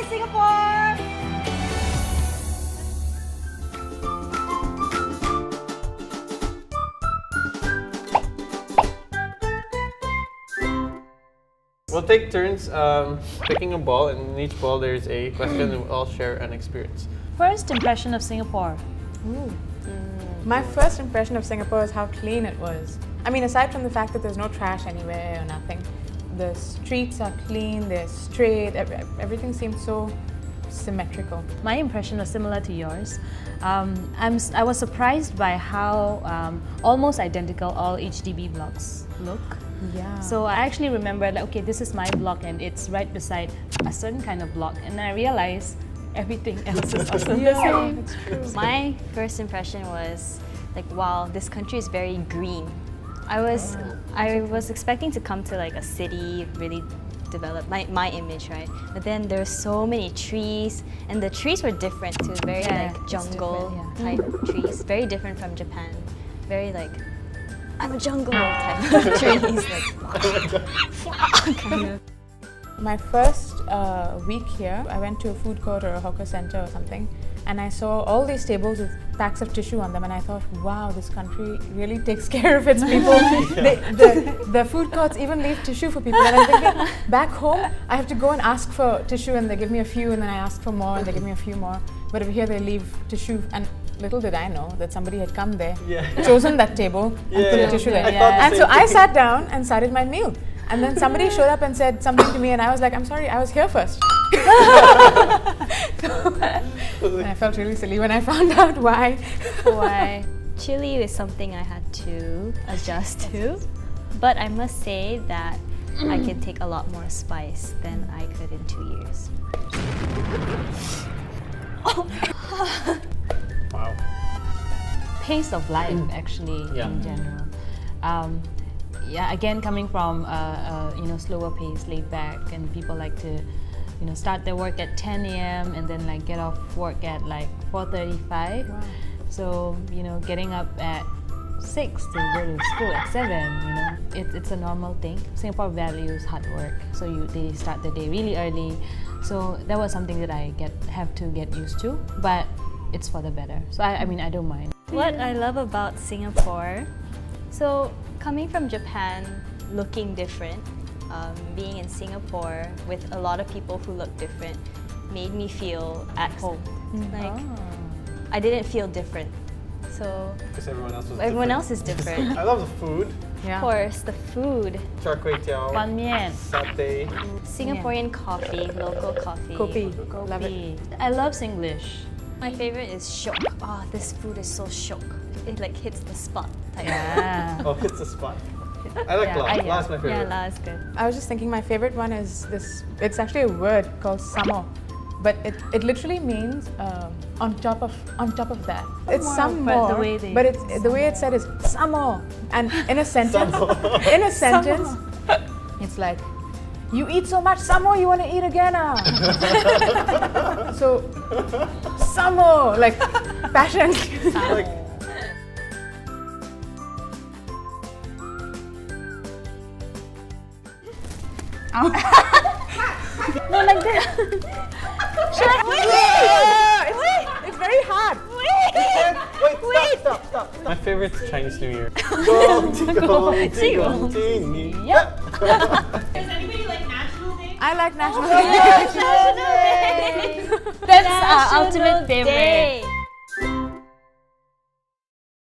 Singapore! We'll take turns picking a ball, and in each ball there's a question, and we'll all share an experience. First impression of Singapore. My first impression of Singapore is how clean it was. I mean, aside from the fact that there's no trash anywhere or nothing, the streets are clean, they're straight, everything seems so symmetrical. My impression was similar to yours. I was surprised by how almost identical all HDB blocks look. Yeah. So I actually remember, like, okay, this is my block and it's right beside a certain kind of block, and I realized everything else is also the same. It's true. My first impression was like, wow, this country is very green. I was expecting to come to like a city, really develop my image, right? But then there were so many trees, and the trees were different too, very like jungle type trees, very different from Japan. Very like, I'm a jungle type of trees, like kind of. My first week here, I went to a food court or a hawker center or something, and I saw all these tables with packs of tissue on them, and I thought, wow, this country really takes care of its people. The food courts even leave tissue for people, and I'm thinking, back home, I have to go and ask for tissue, and they give me a few, and then I ask for more, and they give me a few more. But over here, they leave tissue, and little did I know that somebody had come there, chosen that table, and put a tissue there. And so I sat down and started my meal. And then somebody showed up and said something to me, and I was like, I'm sorry, I was here first. And I felt really silly when I found out why. Why? Chili is something I had to adjust to, but I must say that I can take a lot more spice than I could in 2 years. Wow. Pace of life, actually, in general. Yeah, again, coming from slower pace, laid back, and people like to, start their work at 10 a.m. and then like get off work at like 4:35. Wow. So getting up at 6 to go to school at 7. It's a normal thing. Singapore values hard work, so they start the day really early. So that was something that I have to get used to, but it's for the better. So I mean, I don't mind. What I love about Singapore, so coming from Japan, looking different, being in Singapore with a lot of people who look different made me feel at home. Like, I didn't feel different. So Because everyone else is different. I love the food. Of course, the food, Char kway teow, Ban mian, satay. Singaporean coffee, local coffee. Kopi. Love it. I love Singlish. My favorite is shiok. Oh, this food is so shiok. It like hits the spot. Type. Yeah. Oh, it's a spot. I like la. La is my favorite. Yeah, la is good. I was just thinking my favorite one is this, it's actually a word called samo. But it literally means on top of that. It's some But more, the way they- but it's the way it's said is some more. And in a sentence, it's like, you eat so much, some more, you want to eat again now. So, some more, like passion. Like, No, like that. It's very hard. wait, stop. My favorite is Chinese New Year. Gong, gong, gong, ding, Yep. Does anybody like National Day? I like national. That's our ultimate favorite.